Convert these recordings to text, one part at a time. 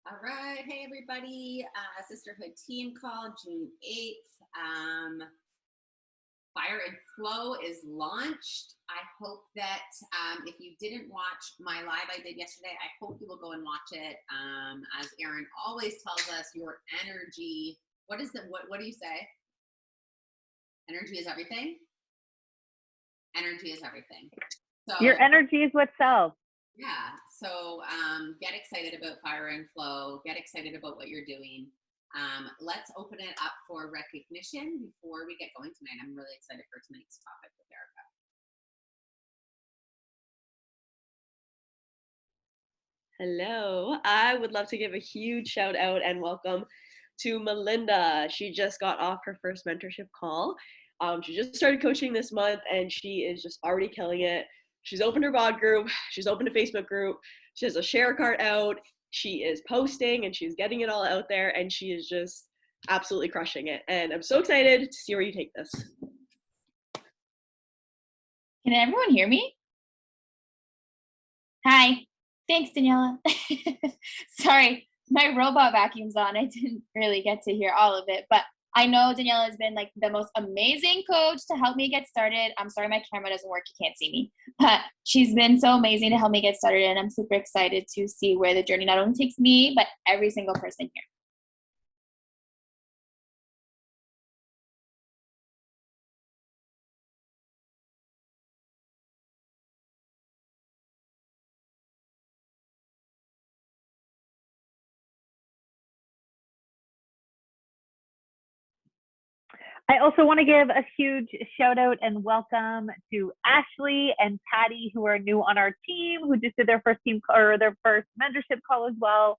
All right. Hey, everybody. Sisterhood team call June 8th. Fire and Flow is launched. I hope that if you didn't watch my live I did yesterday, I hope you will go and watch it. As Erin always tells us, your energy. What do you say? Energy is everything? Energy is everything. So your energy is what sells. yeah. So get excited about Fire and Flow. Get excited about what you're doing. Let's open it up for recognition before we get going tonight. I'm really excited for tonight's topic with Erica. Hello. I would love to give a huge shout out and welcome to Melinda. She just got off her first mentorship call. She just started coaching this month and she is just already killing it. She's opened her VOD group. She's opened a Facebook group. She has a share cart out. She is posting and she's getting it all out there and she is just absolutely crushing it. And I'm so excited to see where you take this. Can everyone hear me? Hi. Thanks, Daniela. Sorry, my robot vacuum's on. I didn't really get to hear all of it, but I know Daniela has been like the most amazing coach to help me get started. I'm sorry my camera doesn't work. You can't see me, but she's been so amazing to help me get started, and I'm super excited to see where the journey not only takes me, but every single person here. I also want to give a huge shout out and welcome to Ashley and Patty, who are new on our team, who just did their first team or their first mentorship call as well.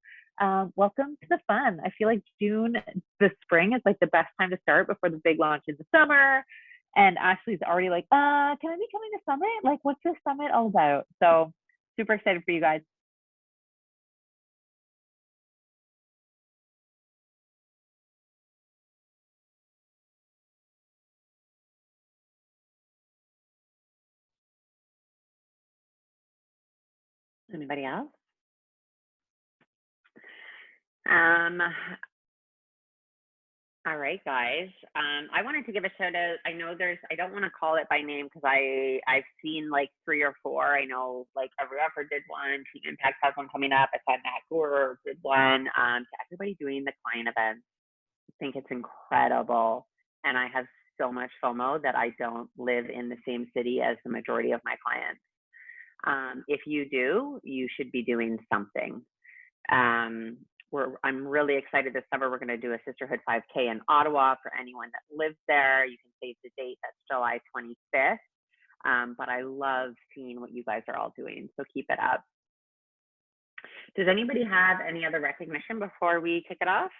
Welcome to the fun. I feel like June, the spring, is like the best time to start before the big launch in the summer. And Ashley's already like, can I be coming to Summit? Like, what's this Summit all about? So super excited for you guys. Anybody else? All right, guys. I wanted to give a shout out. I know I don't want to call it by name because I've seen like 3 or 4. I know like Every Effort did one. Team Impact has one coming up. I saw Nat Gore did one. To everybody doing the client events, I think it's incredible. And I have so much FOMO that I don't live in the same city as the majority of my clients. If you do, you should be doing something. I'm really excited this summer. We're going to do a Sisterhood 5K in Ottawa for anyone that lives there. You can save the date. That's July 25th. But I love seeing what you guys are all doing. So keep it up. Does anybody have any other recognition before we kick it off?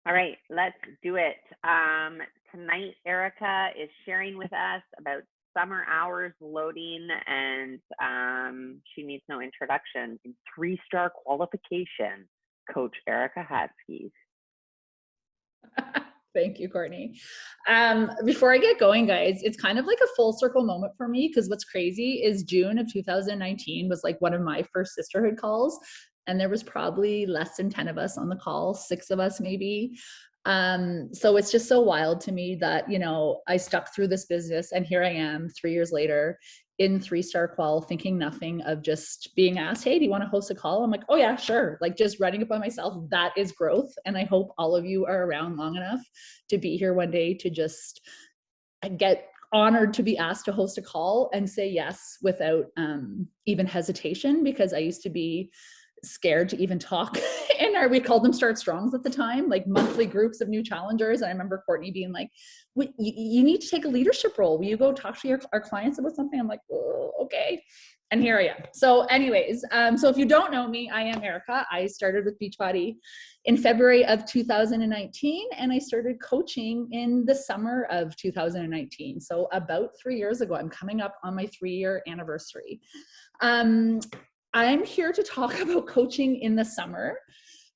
All right, let's do it. Tonight, Erica is sharing with us about summer hours loading, and she needs no introduction. 3-star qualification, Coach Erica Hatsky. Thank you, Courtney. Before I get going, guys, it's kind of like a full circle moment for me because what's crazy is June of 2019 was like one of my first sisterhood calls, and there was probably less than 10 of us on the call, 6 of us maybe. So it's just so wild to me that, you know, I stuck through this business and here I am 3 years later in 3-star qual, thinking nothing of just being asked, hey, do you want to host a call? I'm like, oh yeah, sure. Like just running it by myself, that is growth. And I hope all of you are around long enough to be here one day to just get honored to be asked to host a call and say yes without even hesitation, because I used to be scared to even talk in we called them Start Strongs at the time, like monthly groups of new challengers. And I remember Courtney being like, you need to take a leadership role. Will you go talk to our clients about something? I'm like, oh, okay. And here I am. So anyways, so if you don't know me, I am Erica. I started with Beachbody in February of 2019, and I started coaching in the summer of 2019. So about 3 years ago, I'm coming up on my 3-year anniversary. I'm here to talk about coaching in the summer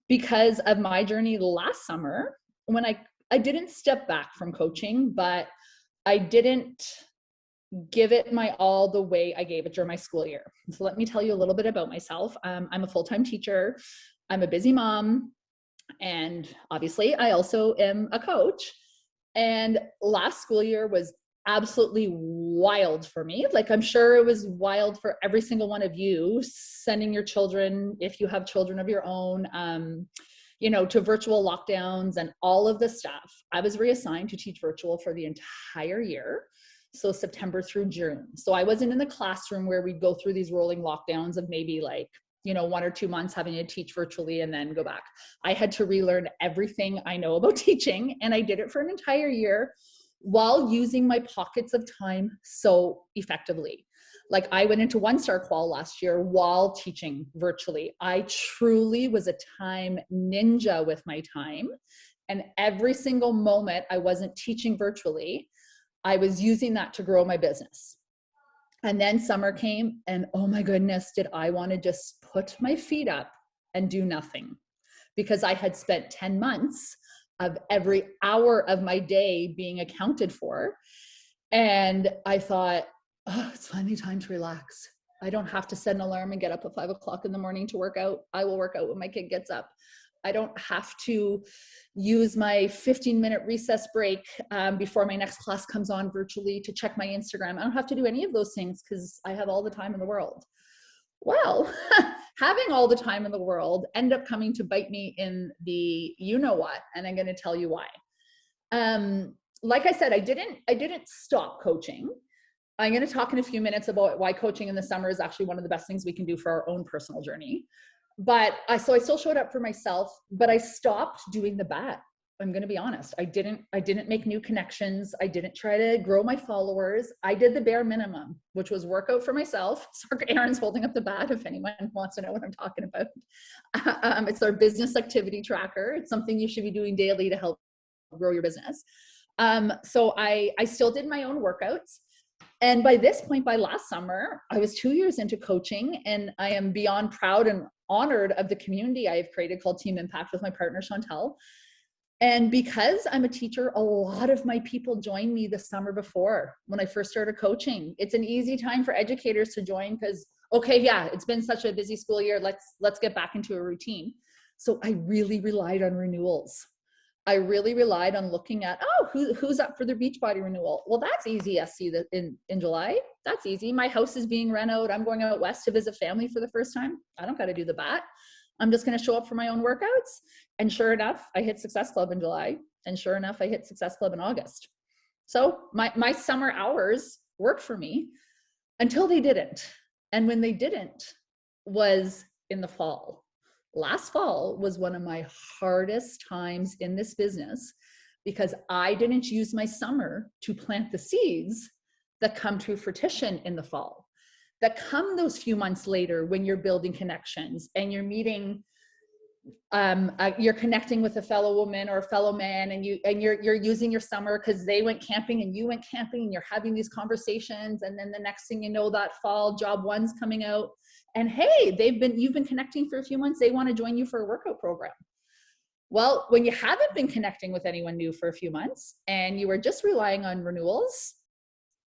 because of my journey last summer when I didn't step back from coaching, but I didn't give it my all the way I gave it during my school year. So let me tell you a little bit about myself. I'm a full-time teacher. I'm a busy mom. And obviously I also am a coach. And last school year was absolutely wild for me. Like, I'm sure it was wild for every single one of you, sending your children, if you have children of your own, to virtual lockdowns and all of the stuff. I was reassigned to teach virtual for the entire year. So September through June. So I wasn't in the classroom where we'd go through these rolling lockdowns of maybe like, 1 or 2 months having to teach virtually and then go back. I had to relearn everything I know about teaching, and I did it for an entire year while using my pockets of time so effectively. Like, I went into 1-star qual last year while teaching virtually. I truly was a time ninja with my time. And every single moment I wasn't teaching virtually, I was using that to grow my business. And then summer came, and oh my goodness, did I want to just put my feet up and do nothing, because I had spent 10 months of every hour of my day being accounted for. And I thought, oh, it's finally time to relax. I don't have to set an alarm and get up at 5 o'clock in the morning to work out. I will work out when my kid gets up. I don't have to use my 15-minute recess break before my next class comes on virtually to check my Instagram. I don't have to do any of those things because I have all the time in the world. Well, having all the time in the world ended up coming to bite me in the you-know-what, and I'm going to tell you why. Like I said, I didn't stop coaching. I'm going to talk in a few minutes about why coaching in the summer is actually one of the best things we can do for our own personal journey. But I still showed up for myself, but I stopped doing the bad. I'm going to be honest. I didn't make new connections. I didn't try to grow my followers. I did the bare minimum, which was work out for myself. Sorry, Aaron's holding up the bat if anyone wants to know what I'm talking about. It's our business activity tracker. It's something you should be doing daily to help grow your business. So I still did my own workouts. And by this point, by last summer, I was 2 years into coaching, and I am beyond proud and honored of the community I have created called Team Impact with my partner, Chantel. And because I'm a teacher, a lot of my people joined me the summer before when I first started coaching. It's an easy time for educators to join because, okay, yeah, it's been such a busy school year. Let's get back into a routine. So I really relied on renewals. I really relied on looking at, who's up for their Beachbody renewal? Well, that's easy, SC, in July. That's easy. My house is being renoed. I'm going out west to visit family for the first time. I don't got to do the bat. I'm just going to show up for my own workouts. And sure enough, I hit Success Club in July. And sure enough, I hit Success Club in August. So my summer hours worked for me until they didn't. And when they didn't was in the fall. Last fall was one of my hardest times in this business because I didn't use my summer to plant the seeds that come to fruition in the fall, that come those few months later when you're building connections and you're meeting, you're connecting with a fellow woman or a fellow man, and you're using your summer because they went camping and you went camping, and you're having these conversations, and then the next thing you know, that fall job one's coming out. And hey, you've been connecting for a few months. They want to join you for a workout program. Well, when you haven't been connecting with anyone new for a few months and you are just relying on renewals,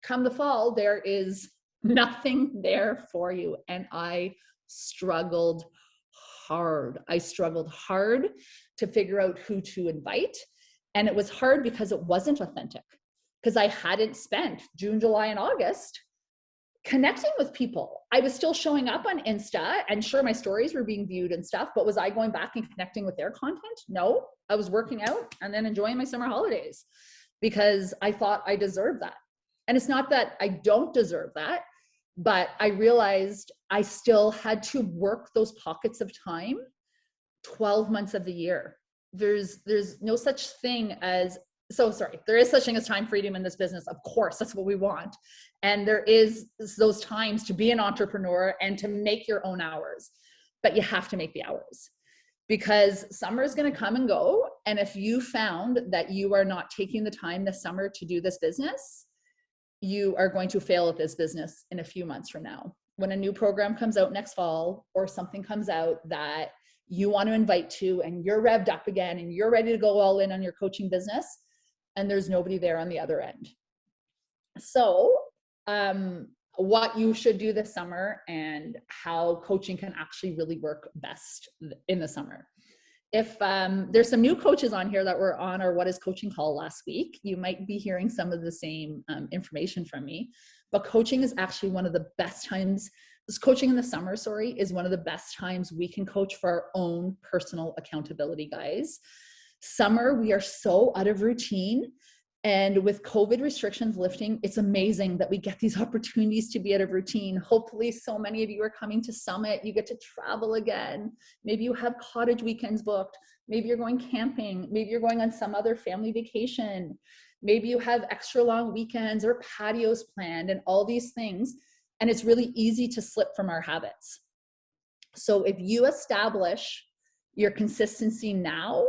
come the fall, there is nothing there for you. And I struggled hard. I struggled hard to figure out who to invite. And it was hard because it wasn't authentic, because I hadn't spent June, July, and August connecting with people. I was still showing up on Insta, and sure, my stories were being viewed and stuff, but was I going back and connecting with their content? No, I was working out and then enjoying my summer holidays because I thought I deserved that. And it's not that I don't deserve that, but I realized I still had to work those pockets of time 12 months of the year. There's no such thing as, there is such thing as time freedom in this business. Of course, that's what we want. And there is those times to be an entrepreneur and to make your own hours, but you have to make the hours because summer is going to come and go. And if you found that you are not taking the time this summer to do this business, you are going to fail at this business in a few months from now. When a new program comes out next fall, or something comes out that you want to invite to, and you're revved up again and you're ready to go all in on your coaching business, and there's nobody there on the other end. So what you should do this summer and how coaching can actually really work best in the summer. If there's some new coaches on here that were on our What is Coaching call last week, you might be hearing some of the same information from me, but coaching is actually one of the best times. Coaching in the summer, is one of the best times we can coach for our own personal accountability, guys. Summer, we are so out of routine. And with COVID restrictions lifting, it's amazing that we get these opportunities to be out of routine. Hopefully, so many of you are coming to Summit. You get to travel again. Maybe you have cottage weekends booked. Maybe you're going camping. Maybe you're going on some other family vacation. Maybe you have extra long weekends or patios planned and all these things. And it's really easy to slip from our habits. So if you establish your consistency now,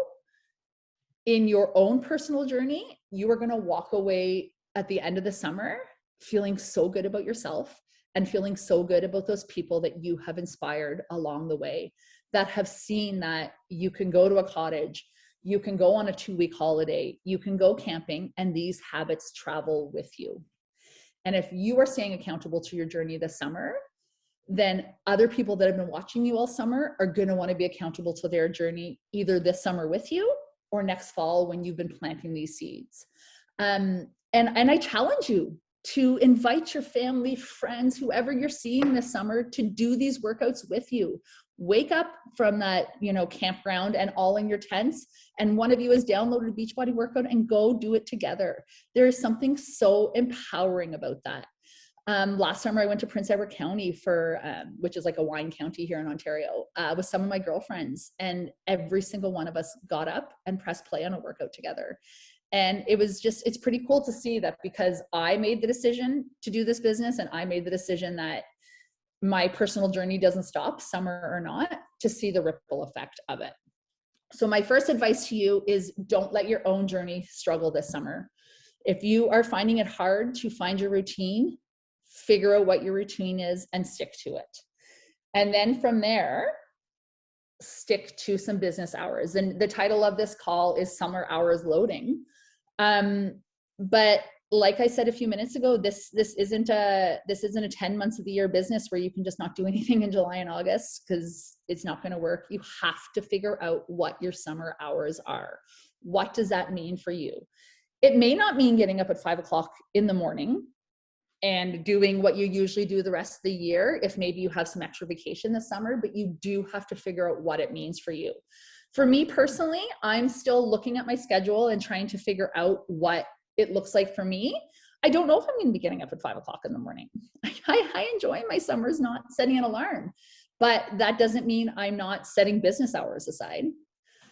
in your own personal journey, you are going to walk away at the end of the summer feeling so good about yourself and feeling so good about those people that you have inspired along the way, that have seen that you can go to a cottage, you can go on a 2-week holiday, you can go camping, and these habits travel with you. And if you are staying accountable to your journey this summer, then other people that have been watching you all summer are going to want to be accountable to their journey either this summer with you or next fall when you've been planting these seeds. And I challenge you to invite your family, friends, whoever you're seeing this summer to do these workouts with you. Wake up from that, campground and all in your tents, and one of you has downloaded a Beachbody workout and go do it together. There is something so empowering about that. Last summer I went to Prince Edward County for, which is like a wine county here in Ontario, with some of my girlfriends, and every single one of us got up and pressed play on a workout together. And it's pretty cool to see that, because I made the decision to do this business and I made the decision that my personal journey doesn't stop, summer or not, to see the ripple effect of it. So my first advice to you is don't let your own journey struggle this summer. If you are finding it hard to find your routine, figure out what your routine is and stick to it. And then from there, stick to some business hours. And the title of this call is Summer Hours Loading. But like I said a few minutes ago, this isn't a 10 months of the year business where you can just not do anything in July and August, because it's not going to work. You have to figure out what your summer hours are. What does that mean for you? It may not mean getting up at 5 o'clock in the morning and doing what you usually do the rest of the year, if maybe you have some extra vacation this summer, but you do have to figure out what it means for you. For me personally, I'm still looking at my schedule and trying to figure out what it looks like for me. I don't know if I'm going to be getting up at 5 o'clock in the morning. I enjoy my summers not setting an alarm, but that doesn't mean I'm not setting business hours aside.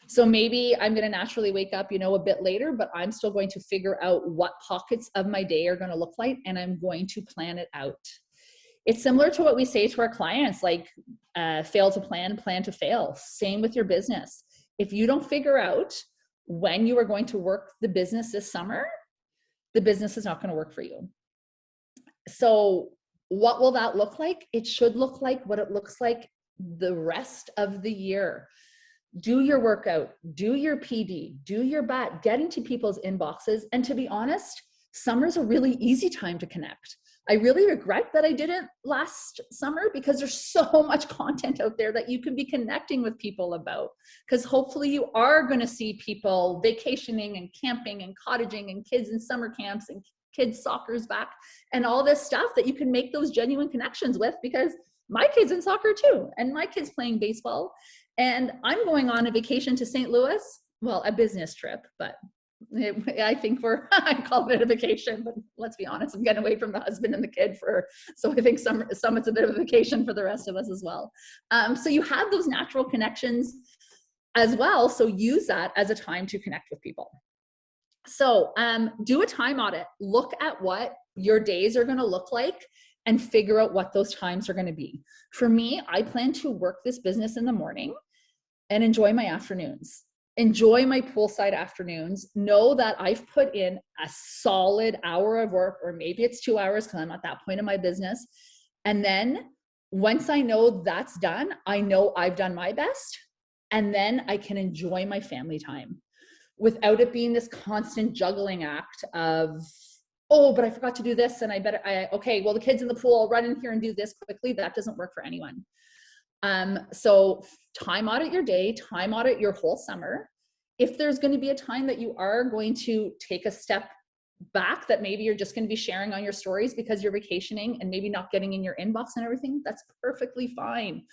So maybe I'm going to naturally wake up, a bit later, but I'm still going to figure out what pockets of my day are going to look like, and I'm going to plan it out. It's similar to what we say to our clients, like fail to plan, plan to fail. Same with your business. If you don't figure out when you are going to work the business this summer, the business is not going to work for you. So what will that look like? It should look like what it looks like the rest of the year. Do your workout, do your PD, do your BAT, get into people's inboxes. And to be honest, summer's a really easy time to connect. I really regret that I didn't last summer, because there's so much content out there that you can be connecting with people about. Because hopefully you are going to see people vacationing and camping and cottaging and kids in summer camps and kids soccer's back and all this stuff that you can make those genuine connections with, because my kid's in soccer too, and my kid's playing baseball. And I'm going on a vacation to St. Louis, well, a business trip, but I think I call it a vacation, but let's be honest, I'm getting away from the husband and the kid so I think Summit's a bit of a vacation for the rest of us as well. So you have those natural connections as well. So use that as a time to connect with people. So do a time audit, look at what your days are going to look like and figure out what those times are going to be. For me, I plan to work this business in the morning and enjoy my afternoons. Enjoy my poolside afternoons. Know that I've put in a solid hour of work, or maybe it's 2 hours because I'm at that point in my business. And then once I know that's done, I know I've done my best. And then I can enjoy my family time without it being this constant juggling act of, oh, but I forgot to do this. And okay, well, the kids in the pool, I'll run in here and do this quickly. That doesn't work for anyone. So time audit your day, time audit your whole summer. If there's going to be a time that you are going to take a step back, that maybe you're just going to be sharing on your stories because you're vacationing and maybe not getting in your inbox and everything, that's perfectly fine.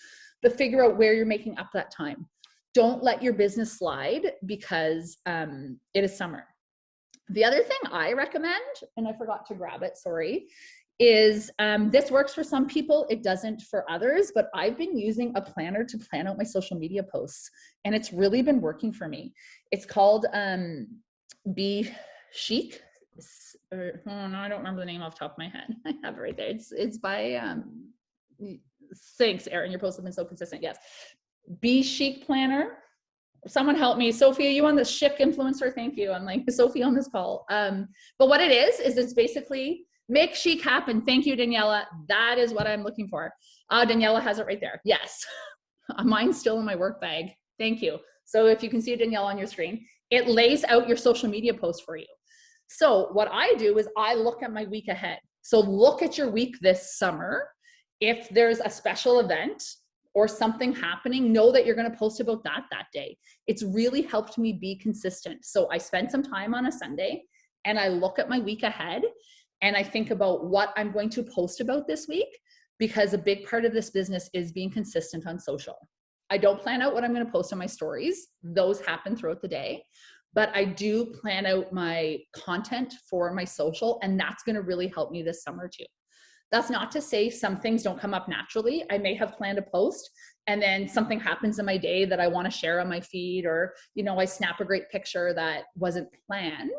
But figure out where you're making up that time. Don't let your business slide because it is summer. The other thing I recommend, and I forgot to grab it, sorry, is this works for some people, it doesn't for others, but I've been using a planner to plan out my social media posts, and it's really been working for me. It's called Be Chic. No, I don't remember the name off the top of my head. I have it right there. It's by, thanks, Erin, your posts have been so consistent. Yes. Be Chic Planner. Someone help me. Sophia, you on the Chic influencer? Thank you. I'm like, Sophie on this call. But what it is it's basically make chic happen. Thank you, Daniela. That is what I'm looking for. Daniela has it right there. Yes. Mine's still in my work bag. Thank you. So if you can see Daniela on your screen, it lays out your social media posts for you. So what I do is I look at my week ahead. So look at your week this summer. If there's a special event or something happening, know that you're going to post about that day. It's really helped me be consistent. So I spend some time on a Sunday and I look at my week ahead and I think about what I'm going to post about this week, because a big part of this business is being consistent on social. I don't plan out what I'm going to post on my stories. Those happen throughout the day. But I do plan out my content for my social, and that's going to really help me this summer too. That's not to say some things don't come up naturally. I may have planned a post and then something happens in my day that I want to share on my feed, or, I snap a great picture that wasn't planned.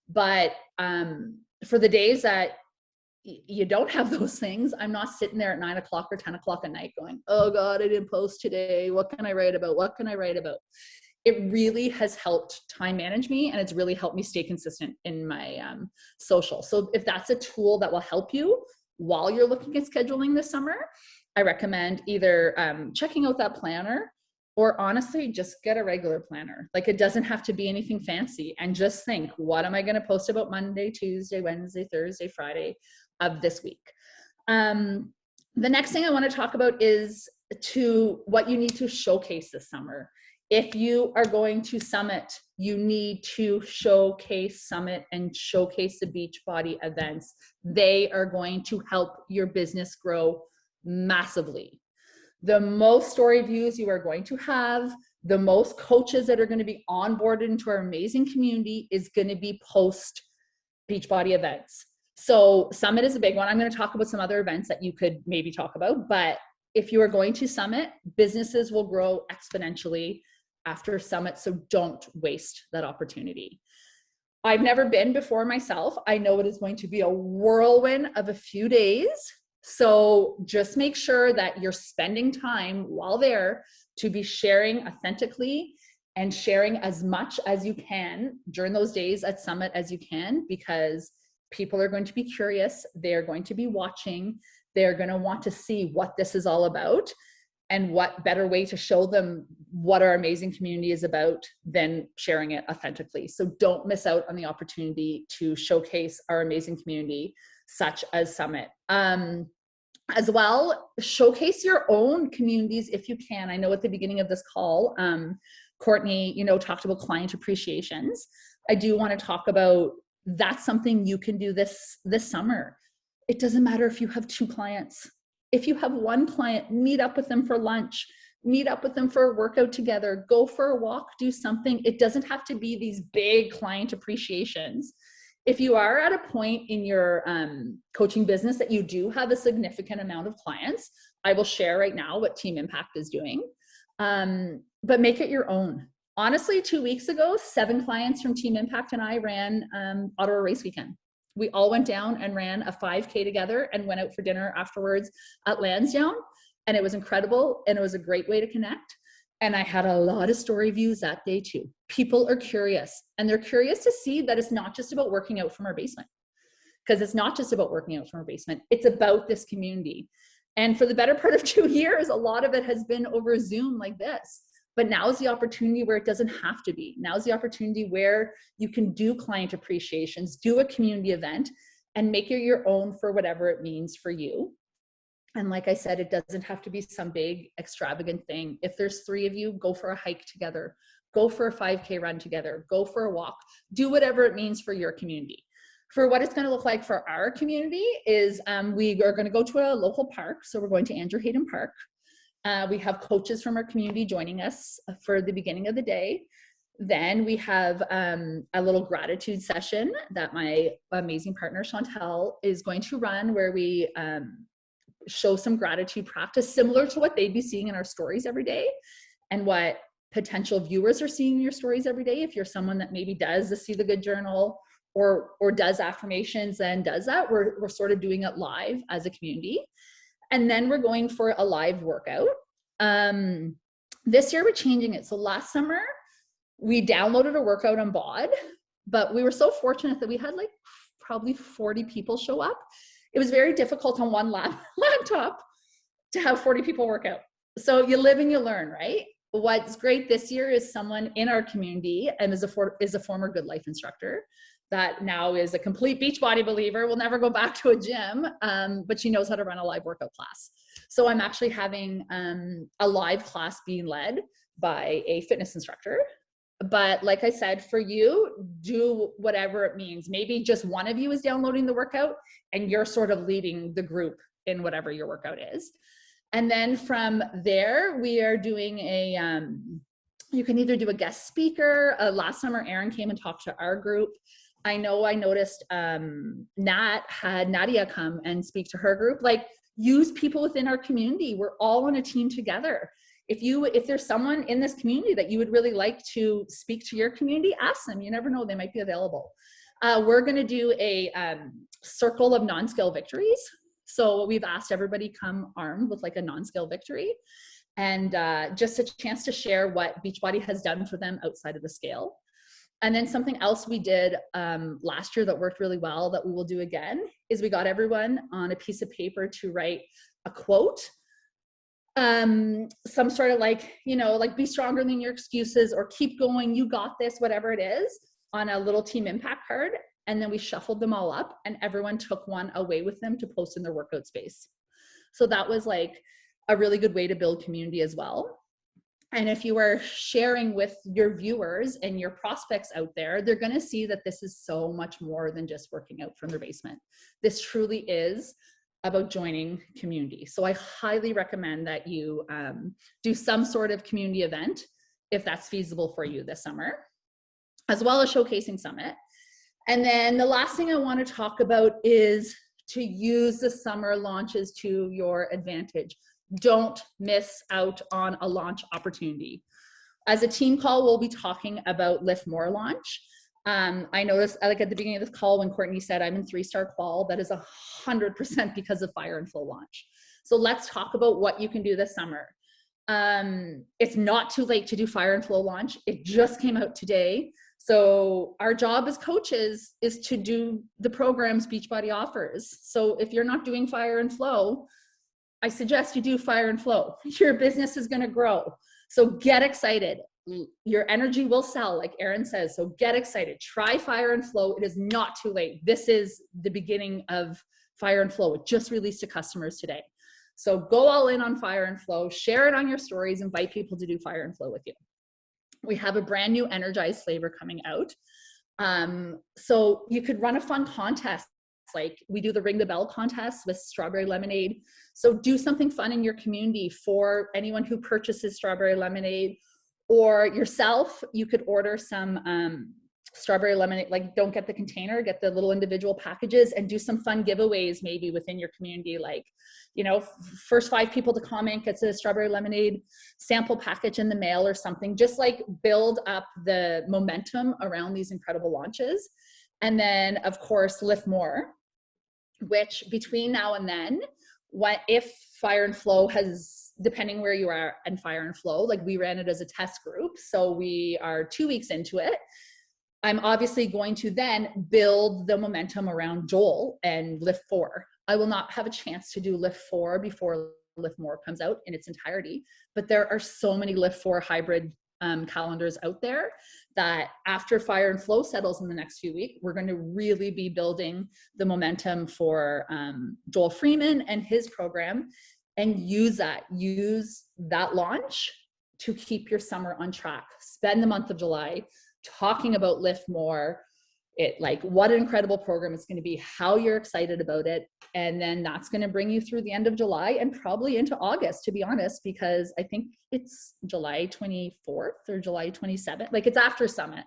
But for the days that you don't have those things, I'm not sitting there at 9 o'clock or 10 o'clock at night going, oh God, I didn't post today. What can I write about? What can I write about? It really has helped time manage me, and it's really helped me stay consistent in my social. So if that's a tool that will help you while you're looking at scheduling this summer, I recommend either checking out that planner, or honestly, just get a regular planner. Like, it doesn't have to be anything fancy, and just think, what am I going to post about Monday, Tuesday, Wednesday, Thursday, Friday of this week? The next thing I want to talk about is what you need to showcase this summer. If you are going to Summit, you need to showcase Summit and showcase the Beachbody events. They are going to help your business grow massively. The most story views you are going to have, the most coaches that are going to be onboarded into our amazing community is going to be post Beachbody events. So Summit is a big one. I'm going to talk about some other events that you could maybe talk about, but if you are going to Summit, businesses will grow exponentially after Summit, so don't waste that opportunity. I've never been before myself. I know it is going to be a whirlwind of a few days, so just make sure that you're spending time while there to be sharing authentically and sharing as much as you can during those days at Summit as you can, because people are going to be curious. They're going to be watching. They're going to want to see what this is all about. And what better way to show them what our amazing community is about than sharing it authentically. So don't miss out on the opportunity to showcase our amazing community, such as Summit. As well, showcase your own communities if you can. I know at the beginning of this call, Courtney, talked about client appreciations. I do want to talk about that's something you can do this summer. It doesn't matter if you have 2 clients. If you have 1 client, meet up with them for lunch, meet up with them for a workout together, go for a walk, do something. It doesn't have to be these big client appreciations. If you are at a point in your coaching business that you do have a significant amount of clients, I will share right now what Team Impact is doing, but make it your own. Honestly, 2 weeks ago, 7 clients from Team Impact and I ran Ottawa Race Weekend. We all went down and ran a 5K together and went out for dinner afterwards at Lansdowne. And it was incredible. And it was a great way to connect. And I had a lot of story views that day too. People are curious, and they're curious to see that it's not just about working out from our basement, because it's not just about working out from our basement. It's about this community. And for the better part of 2 years, a lot of it has been over Zoom like this. But now's the opportunity where it doesn't have to be. Now's the opportunity where you can do client appreciations, do a community event, and make it your own for whatever it means for you. And like I said, it doesn't have to be some big extravagant thing. If there's 3 of you, go for a hike together, go for a 5K run together, go for a walk, do whatever it means for your community. For what it's going to look like for our community is we are going to go to a local park. So we're going to Andrew Hayden Park. We have coaches from our community joining us for the beginning of the day. Then we have a little gratitude session that my amazing partner Chantel is going to run, where we show some gratitude practice similar to what they'd be seeing in our stories every day, and what potential viewers are seeing in your stories every day. If you're someone that maybe does the See the Good journal or does affirmations and does that, we're sort of doing it live as a community. And then we're going for a live workout. This year we're changing it. So last summer we downloaded a workout on BOD, but we were so fortunate that we had like probably 40 people show up. It was very difficult on one laptop to have 40 people work out. So you live and you learn, right? What's great this year is someone in our community and is a former Good Life instructor that now is a complete Beachbody believer, will never go back to a gym, but she knows how to run a live workout class. So I'm actually having a live class being led by a fitness instructor. But like I said, for you, do whatever it means. Maybe just one of you is downloading the workout and you're sort of leading the group in whatever your workout is. And then from there, we are doing you can either do a guest speaker. Last summer, Erin came and talked to our group. I noticed Nat had Nadia come and speak to her group. Like, use people within our community. We're all on a team together. If there's someone in this community that you would really like to speak to your community, ask them. You never know, they might be available. We're going to do a circle of non-scale victories. So we've asked everybody come armed with like a non-scale victory, and just a chance to share what Beachbody has done for them outside of the scale. And then something else we did last year that worked really well that we will do again is we got everyone on a piece of paper to write a quote, some sort of like, like be stronger than your excuses, or keep going, you got this, whatever it is, on a little team impact card. And then we shuffled them all up and everyone took one away with them to post in their workout space. So that was like a really good way to build community as well. And if you are sharing with your viewers and your prospects out there, they're going to see that this is so much more than just working out from their basement. This truly is about joining community. So I highly recommend that you do some sort of community event if that's feasible for you this summer, as well as showcasing summit. And then the last thing I want to talk about is to use the summer launches to your advantage. Don't miss out on a launch opportunity. As a team call, we'll be talking about Lift More launch. I noticed, like at the beginning of this call, when Courtney said I'm in 3-star qual, that is 100% because of Fire and Flow launch. So let's talk about what you can do this summer. It's not too late to do Fire and Flow launch. It just came out today. So our job as coaches is to do the programs Beachbody offers. So if you're not doing Fire and Flow, I suggest you do Fire and Flow. Your business is going to grow. So get excited. Your energy will sell, like Erin says. So get excited. Try Fire and Flow. It is not too late. This is the beginning of Fire and Flow. It just released to customers today. So go all in on Fire and Flow. Share it on your stories. Invite people to do Fire and Flow with you. We have a brand new energized flavor coming out. So you could run a fun contest. Like we do the Ring the Bell contest with strawberry lemonade. So do something fun in your community for anyone who purchases strawberry lemonade, or yourself. You could order some strawberry lemonade, like don't get the container, get the little individual packages, and do some fun giveaways maybe within your community. Like, first 5 people to comment gets a strawberry lemonade sample package in the mail or something. Just like build up the momentum around these incredible launches. And then of course, Lift More, which between now and then, what if Fire and Flow has, depending where you are in Fire and Flow, like we ran it as a test group. So we are 2 weeks into it. I'm obviously going to then build the momentum around Joel and Lift 4. I will not have a chance to do Lift 4 before Lift More comes out in its entirety, but there are so many Lift 4 hybrid calendars out there that after Fire and Flow settles in the next few weeks, we're going to really be building the momentum for Joel Freeman and his program, and use that launch to keep your summer on track. Spend the month of July talking about Lift More, like what an incredible program it's going to be, how you're excited about it. And then that's going to bring you through the end of July and probably into August, to be honest, because I think it's July 24th or July 27th. Like it's after Summit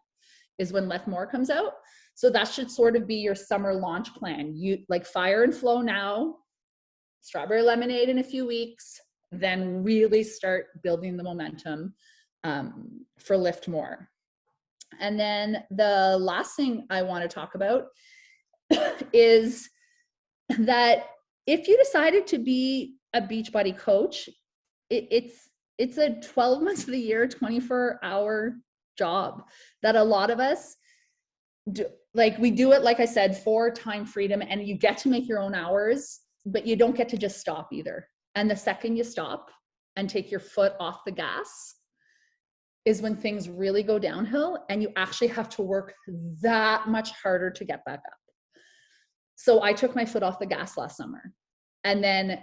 is when Lift More comes out. So that should sort of be your summer launch plan. You like Fire and Flow now, Strawberry Lemonade in a few weeks, then really start building the momentum for Lift More. And then the last thing I want to talk about is that if you decided to be a Beachbody coach, it's a 12 months of the year, 24-hour job that a lot of us do. Like we do it, like I said, for time freedom, and you get to make your own hours, but you don't get to just stop either. And the second you stop and take your foot off the gas is when things really go downhill, and you actually have to work that much harder to get back up. So I took my foot off the gas last summer. And then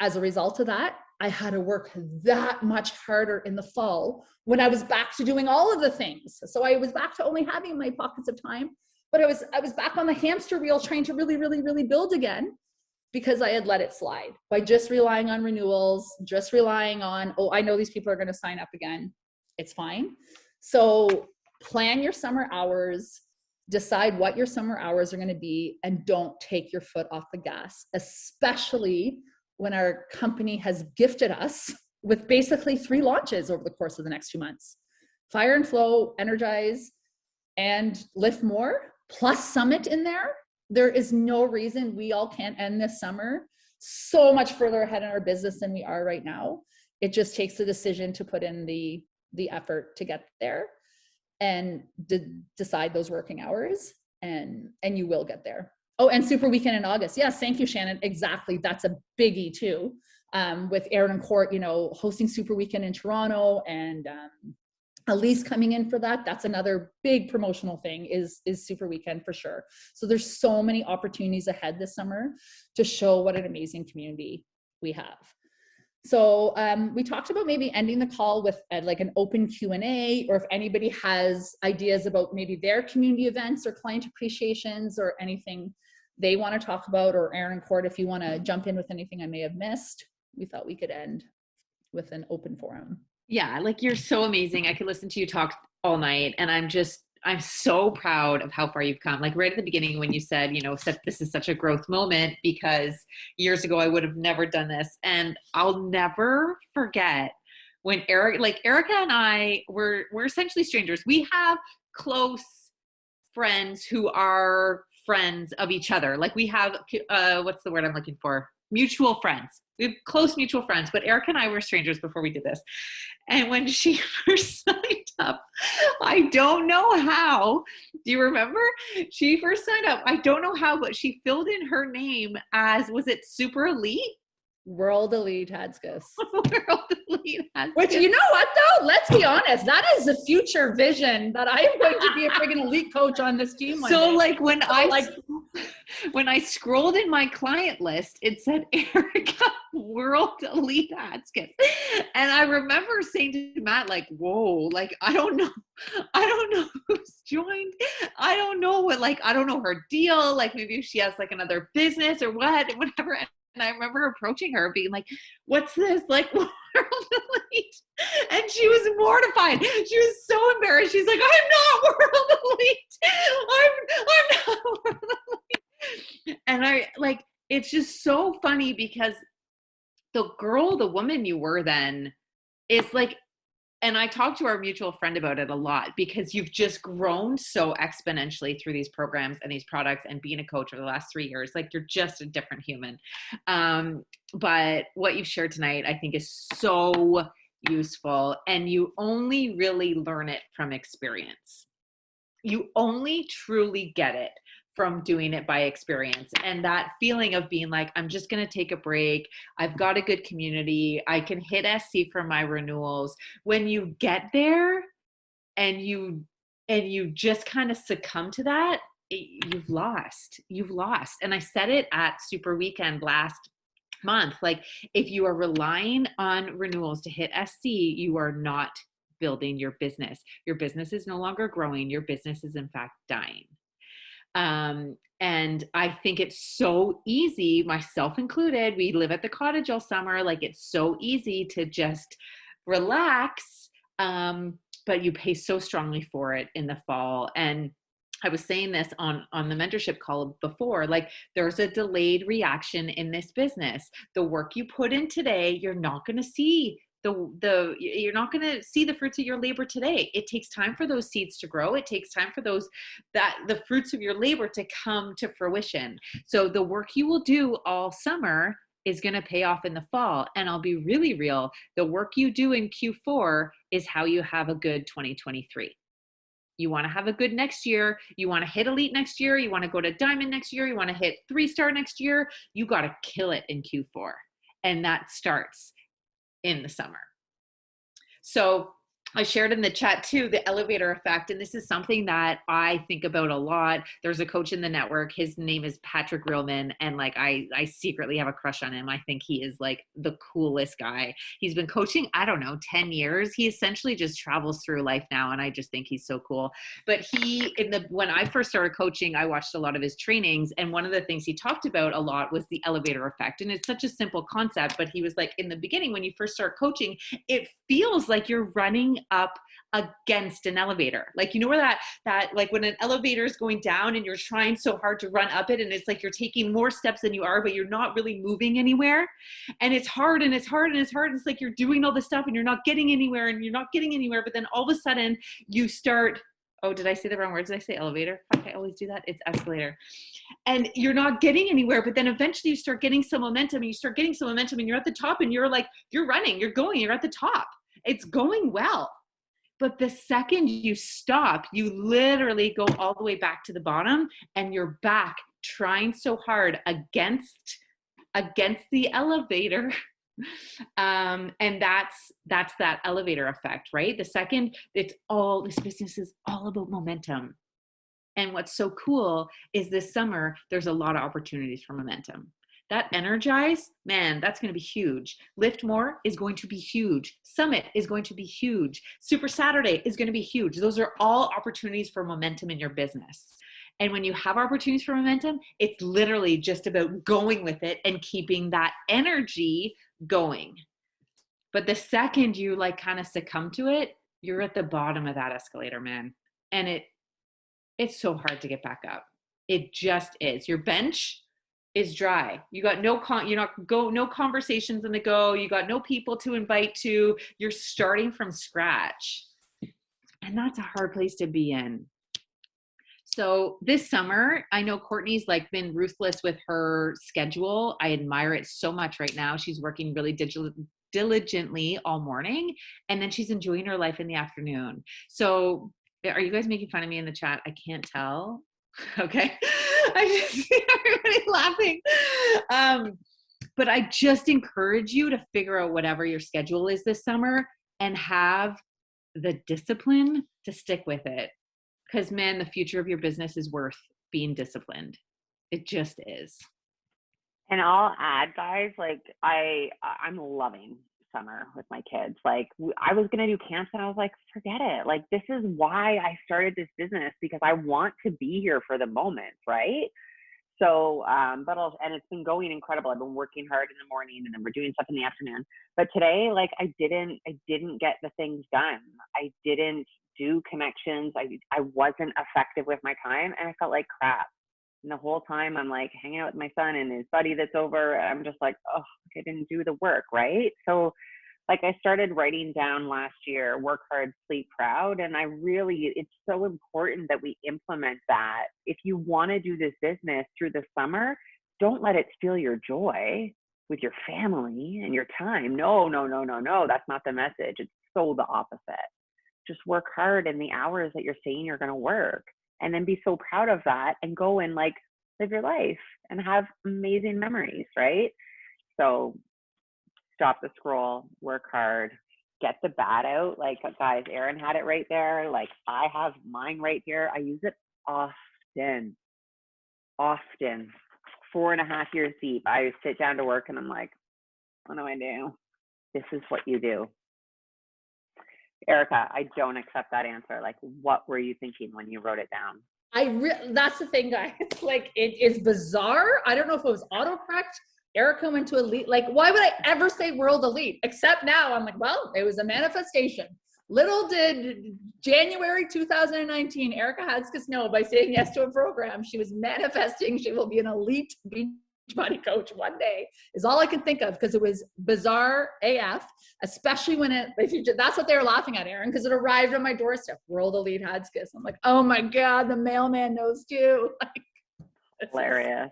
as a result of that, I had to work that much harder in the fall when I was back to doing all of the things. So I was back to only having my pockets of time, but I was back on the hamster wheel trying to really, really, really build again, because I had let it slide by just relying on renewals, just relying on, oh, I know these people are going to sign up again. It's fine. So plan your summer hours, decide what your summer hours are going to be, and don't take your foot off the gas, especially when our company has gifted us with basically 3 launches over the course of the next 2 months. Fire and Flow, Energize, and Lift More, plus Summit in there. There is no reason we all can't end this summer so much further ahead in our business than we are right now. It just takes the decision to put in the effort to get there and decide those working hours, and you will get there. Oh, and Super Weekend in August. Yes, thank you, Shannon. Exactly. That's a biggie too. With Aaron and Court, hosting Super Weekend in Toronto, and Elise coming in for that. That's another big promotional thing is Super Weekend for sure. So there's so many opportunities ahead this summer to show what an amazing community we have. So we talked about maybe ending the call with like an open Q&A, or if anybody has ideas about maybe their community events or client appreciations or anything they want to talk about, or Aaron and Court, if you want to jump in with anything I may have missed, we thought we could end with an open forum. Yeah, like you're so amazing. I could listen to you talk all night, and I'm so proud of how far you've come. Like right at the beginning when you said, this is such a growth moment, because years ago I would have never done this. And I'll never forget when Erica and I we're essentially strangers. We have close friends who are friends of each other. Like we have, what's the word I'm looking for? Mutual friends. We have close mutual friends, but Erica and I were strangers before we did this. And when she first signed up, I don't know how. Do you remember? She first signed up. I don't know how, but she filled in her name as, was it Super Elite? World Elite Hadskis. World Elite Hadskis. Which, you know what though? Let's be honest. That is the future vision, that I am going to be a friggin' elite coach on this team one so day. Like when I scrolled in my client list, it said Erica World Elite Hadskis. And I remember saying to Matt, like, whoa, like, I don't know who's joined. I don't know I don't know her deal. Like maybe she has like another business or what, and whatever. And I remember approaching her being like, what's this? Like, World Elite. And she was mortified. She was so embarrassed. She's like, I'm not World Elite. I'm not World Elite. And it's just so funny, because the woman you were then is like, and I talked to our mutual friend about it a lot, because you've just grown so exponentially through these programs and these products and being a coach over the last 3 years. Like you're just a different human. But what you've shared tonight, I think, is so useful, and you only really learn it from experience. You only truly get it from doing it by experience. And that feeling of being like, I'm just going to take a break. I've got a good community. I can hit SC for my renewals. When you get there and you and you just kind of succumb to that, you've lost. And I said it at Super Weekend last month, like if you are relying on renewals to hit SC, you are not building your business. Your business is no longer growing. Your business is in fact dying. And I think it's so easy, myself included, we live at the cottage all summer. Like it's so easy to just relax. But you pay so strongly for it in the fall. And I was saying this on the mentorship call before, like there's a delayed reaction in this business. The work you put in today, you're not going to see you're not going to see the fruits of your labor today. It takes time for those seeds to grow. It takes time for the fruits of your labor to come to fruition. So the work you will do all summer is going to pay off in the fall. And I'll be really real. The work you do in Q4 is how you have a good 2023. You want to have a good next year. You want to hit elite next year. You want to go to diamond next year. You want to hit 3-star next year. You got to kill it in Q4. And that starts in the summer. So I shared in the chat too, the elevator effect. And this is something that I think about a lot. There's a coach in the network. His name is Patrick Reelman. And like, I secretly have a crush on him. I think he is like the coolest guy. He's been coaching, I don't know, 10 years. He essentially just travels through life now. And I just think he's so cool. But when I first started coaching, I watched a lot of his trainings. And one of the things he talked about a lot was the elevator effect. And it's such a simple concept, but he was like, in the beginning, when you first start coaching, it feels like you're running up against an elevator. Like, you know, where that like when an elevator is going down and you're trying so hard to run up it, and it's like you're taking more steps than you are, but you're not really moving anywhere. And it's hard and it's hard and it's hard. It's like you're doing all this stuff and you're not getting anywhere and you're not getting anywhere. But then all of a sudden you start, oh, did I say the wrong word? Did I say elevator? I always do that. It's escalator. And you're not getting anywhere, but then eventually you start getting some momentum and you're at the top and you're like, you're running, you're going, you're at the top. It's going well. But the second you stop, you literally go all the way back to the bottom and you're back trying so hard against the elevator. And that's that elevator effect, right? The second this business is all about momentum. And what's so cool is this summer, there's a lot of opportunities for momentum. That Energize, man, that's going to be huge. Lift More is going to be huge. Summit is going to be huge. Super Saturday is going to be huge. Those are all opportunities for momentum in your business. And when you have opportunities for momentum, it's literally just about going with it and keeping that energy going. But the second you like kind of succumb to it, you're at the bottom of that escalator, man. And it's so hard to get back up. It just is. Your bench is dry. You got no conversations in the go. You got no people to invite to. You're starting from scratch. And that's a hard place to be in. So this summer, I know Courtney's like been ruthless with her schedule. I admire it so much right now. She's working really diligently all morning, and then she's enjoying her life in the afternoon. So are you guys making fun of me in the chat? I can't tell. Okay. I just see everybody laughing. But I just encourage you to figure out whatever your schedule is this summer and have the discipline to stick with it. Because, man, the future of your business is worth being disciplined. It just is. And I'll add, guys, like I'm loving summer with my kids. Like I was going to do camps and I was like, forget it. Like, this is why I started this business, because I want to be here for the moment. Right. So, and it's been going incredible. I've been working hard in the morning and then we're doing stuff in the afternoon. But today, like I didn't get the things done. I didn't do connections. I wasn't effective with my time and I felt like crap. And the whole time I'm like hanging out with my son and his buddy that's over. I'm just like, oh, I didn't do the work, right? So like I started writing down last year, work hard, sleep proud. And it's so important that we implement that. If you want to do this business through the summer, don't let it steal your joy with your family and your time. No, that's not the message. It's so the opposite. Just work hard in the hours that you're saying you're going to work. And then be so proud of that and go and like live your life and have amazing memories, right? So stop the scroll, work hard, get the bat out. Like, guys, Erin had it right there. Like, I have mine right here. I use it often. 4.5 years deep. I sit down to work and I'm like, what do I do? This is what you do. Erica, I don't accept that answer. Like, what were you thinking when you wrote it down? That's the thing, guys. Like, it is bizarre. I don't know if it was autocorrect. Erica went to elite. Like, why would I ever say world elite? Except now I'm like, well, it was a manifestation. Little did January 2019, Erica Hadskis know by saying yes to a program, she was manifesting she will be an elite body coach one day, is all I can think of, because it was bizarre AF, especially when that's what they were laughing at, Erin, because it arrived on my doorstep, World Elite Hadskis. I'm like, oh my God, the mailman knows too. Like, Hilarious.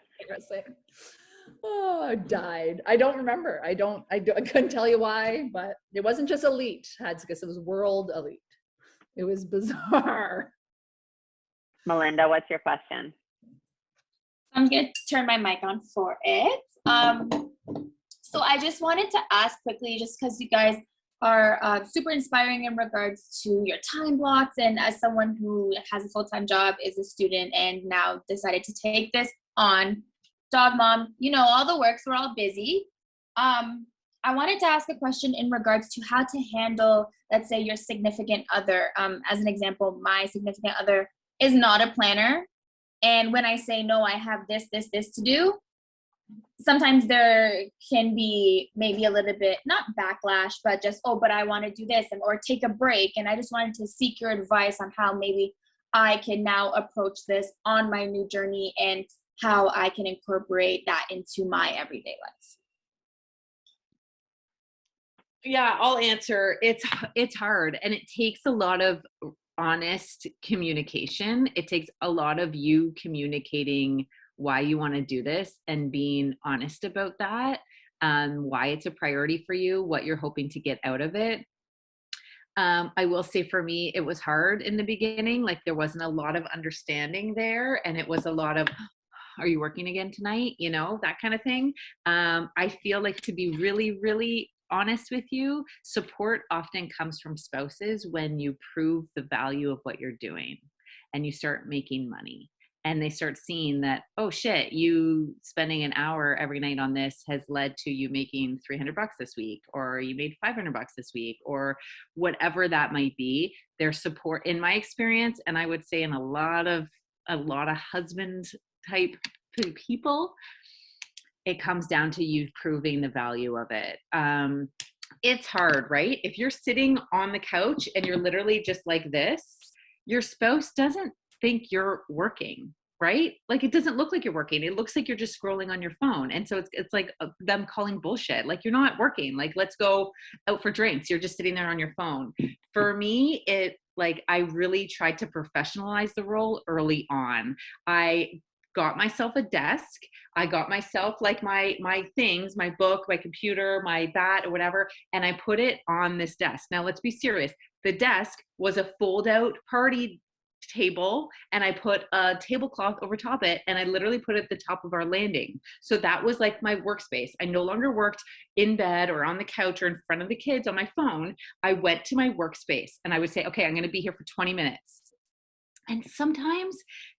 Oh, I died. I don't remember. I couldn't tell you why, but it wasn't just elite Hadskis, it was world elite. It was bizarre. Melinda, what's your question? I'm going to turn my mic on for it. So I just wanted to ask quickly, just because you guys are super inspiring in regards to your time blocks, and as someone who has a full-time job, is a student, and now decided to take this on, dog mom, you know, all the works, we're all busy. I wanted to ask a question in regards to how to handle, let's say, your significant other. As an example, my significant other is not a planner. And when I say, no, I have this to do, sometimes there can be maybe a little bit, not backlash, but just, oh, but I want to do this, or take a break. And I just wanted to seek your advice on how maybe I can now approach this on my new journey, and how I can incorporate that into my everyday life. Yeah, I'll answer. It's hard, and it takes a lot of honest communication. It takes a lot of you communicating why you want to do this and being honest about that, why it's a priority for you, what you're hoping to get out of it. I will say for me, it was hard in the beginning. Like, there wasn't a lot of understanding there, and it was a lot of, are you working again tonight? You know, that kind of thing. I feel like, to be really, really honest with you, support often comes from spouses when you prove the value of what you're doing and you start making money, and they start seeing that, oh shit, you spending an hour every night on this has led to you making $300 this week, or you made $500 this week, or whatever that might be. Their support, in my experience, and I would say in a lot of husband type people, it comes down to you proving the value of it. It's hard, right? If you're sitting on the couch and you're literally just like this, your spouse doesn't think you're working, right? Like, it doesn't look like you're working. It looks like you're just scrolling on your phone. And so it's like them calling bullshit. Like, you're not working. Like, let's go out for drinks. You're just sitting there on your phone. For me, I really tried to professionalize the role early on. I got myself a desk. I got myself like my things, my book, my computer, my that or whatever, and I put it on this desk. Now, let's be serious. The desk was a fold out party table, and I put a tablecloth over top it, and I literally put it at the top of our landing. So that was like my workspace. I no longer worked in bed or on the couch or in front of the kids on my phone. I went to my workspace, and I would say, okay, I'm going to be here for 20 minutes. And sometimes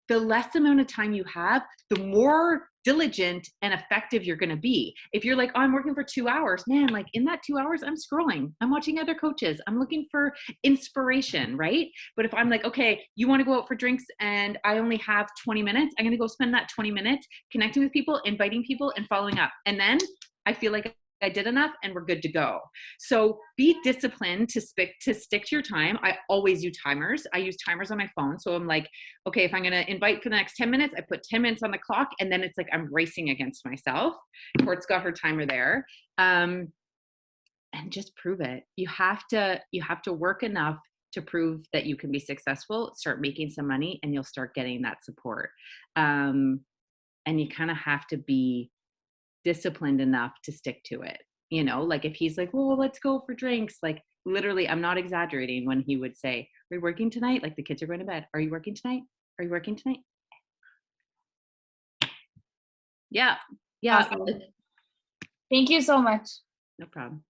the less amount of time you have, the more diligent and effective you're going to be. If you're like, oh, I'm working for 2 hours, man, like in that 2 hours, I'm scrolling, I'm watching other coaches, I'm looking for inspiration, right? But if I'm like, okay, you want to go out for drinks and I only have 20 minutes, I'm going to go spend that 20 minutes connecting with people, inviting people, and following up. And then I feel like I did enough and we're good to go. So be disciplined to stick to your time. I always use timers. I use timers on my phone. So I'm like, okay, if I'm going to invite for the next 10 minutes, I put 10 minutes on the clock, and then it's like I'm racing against myself. Court's got her timer there. And just prove it. You have to work enough to prove that you can be successful, start making some money, and you'll start getting that support. And you kind of have to be disciplined enough to stick to it. You know, like if he's like, well, let's go for drinks, like literally, I'm not exaggerating when he would say, are you working tonight? Like, the kids are going to bed. Are you working tonight? Are you working tonight? Yeah. Yeah. Awesome. Thank you so much. No problem.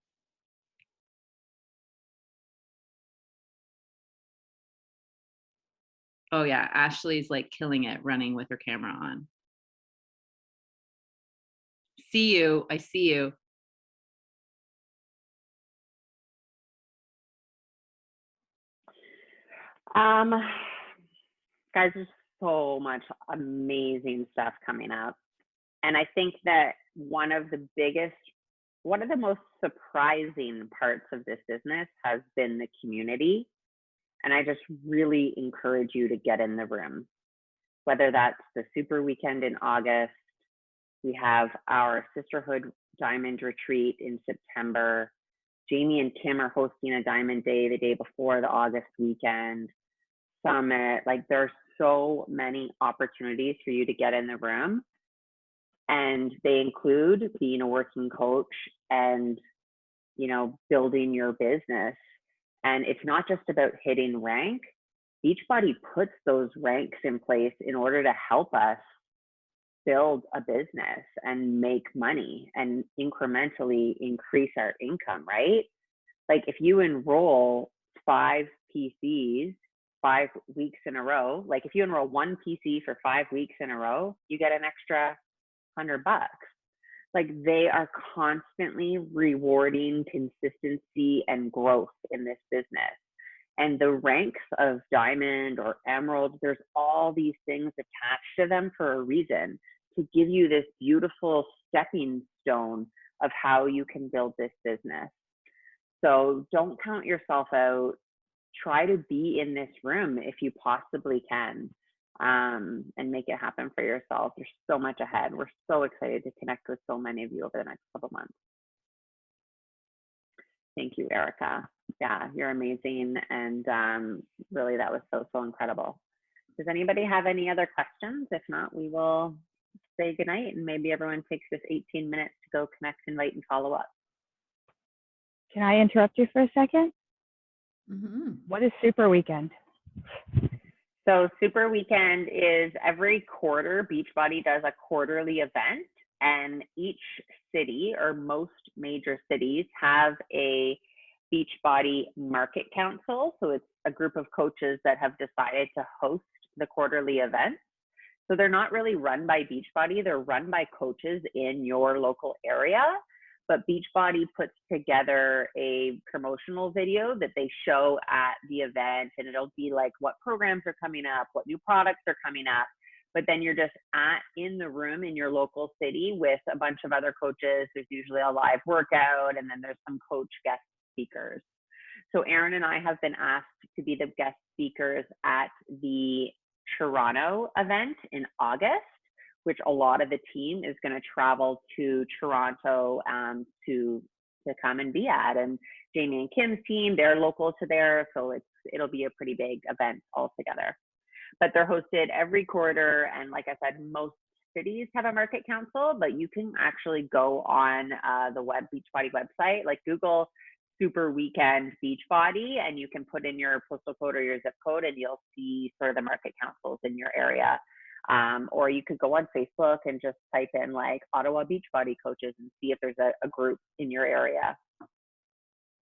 Oh yeah, Ashley's like killing it running with her camera on. See you. I see you. Guys, there's so much amazing stuff coming up. And I think that one of the most surprising parts of this business has been the community. And I just really encourage you to get in the room, whether that's the super weekend in August. We have our Sisterhood Diamond Retreat in September. Jamie and Kim are hosting a Diamond Day the day before the August weekend. Summit. Like, there's so many opportunities for you to get in the room. And they include being a working coach and, building your business. And it's not just about hitting rank. Beachbody puts those ranks in place in order to help us build a business and make money and incrementally increase our income, right? Like, if you enroll 5 PCs 5 weeks in a row, like if you enroll 1 PC for 5 weeks in a row, you get an extra $100. Like, they are constantly rewarding consistency and growth in this business. And the ranks of diamond or emerald, there's all these things attached to them for a reason, to give you this beautiful stepping stone of how you can build this business. So don't count yourself out. Try to be in this room if you possibly can, and make it happen for yourself. There's so much ahead. We're so excited to connect with so many of you over the next couple months. Thank you, Erica. Yeah, you're amazing. And really, that was so incredible. Does anybody have any other questions? If not, we will say goodnight, and maybe everyone takes this 18 minutes to go connect, invite, and follow up. Can I interrupt you for a second? Mm-hmm. What is Super Weekend? So Super Weekend is every quarter. Beachbody does a quarterly event, and each city, or most major cities, have a Beachbody Market Council. So it's a group of coaches that have decided to host the quarterly event. So they're not really run by Beachbody, they're run by coaches in your local area. But Beachbody puts together a promotional video that they show at the event, and it'll be like what programs are coming up, what new products are coming up. But then you're just in the room in your local city with a bunch of other coaches. There's usually a live workout, and then there's some coach guest speakers. So Erin and I have been asked to be the guest speakers at the Toronto event in August, which a lot of the team is going to travel to Toronto to come and be at. And Jamie and Kim's team, they're local to there, so it'll be a pretty big event altogether. But they're hosted every quarter, and like I said, most cities have a market council, but you can actually go on the Beachbody website, like Google Super Weekend Beachbody, and you can put in your postal code or your zip code, and you'll see sort of the market councils in your area. Or you could go on Facebook and just type in like Ottawa Beachbody coaches and see if there's a group in your area.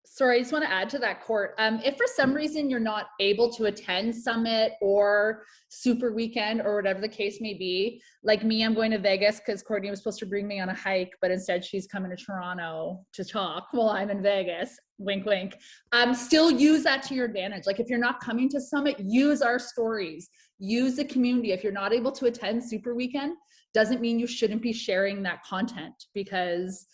Sorry, I just want to add to that, Court. If for some reason you're not able to attend Summit or Super Weekend or whatever the case may be, like me, I'm going to Vegas because Courtney was supposed to bring me on a hike, but instead she's coming to Toronto to talk while I'm in Vegas. Wink, wink. Still use that to your advantage. Like, if you're not coming to Summit, use our stories, use the community. If you're not able to attend Super Weekend, doesn't mean you shouldn't be sharing that content, because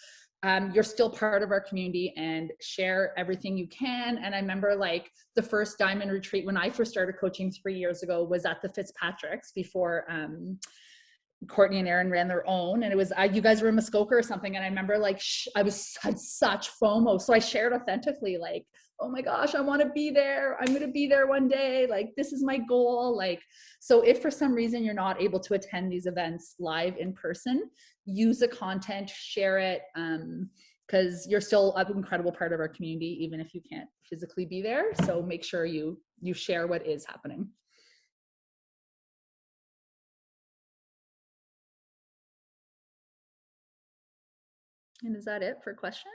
you're still part of our community, and share everything you can. And I remember like the first Diamond Retreat when I first started coaching 3 years ago was at the Fitzpatrick's before Courtney and Erin ran their own, and it was you guys were in Muskoka or something, and I remember like I had such FOMO, so I shared authentically like, oh my gosh, I want to be there, I'm going to be there one day, like this is my goal. Like, so if for some reason you're not able to attend these events live in person, use the content, share it, because you're still an incredible part of our community even if you can't physically be there. So make sure you share what is happening. And is that it for questions?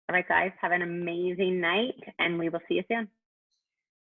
All right, guys, have an amazing night, and we will see you soon.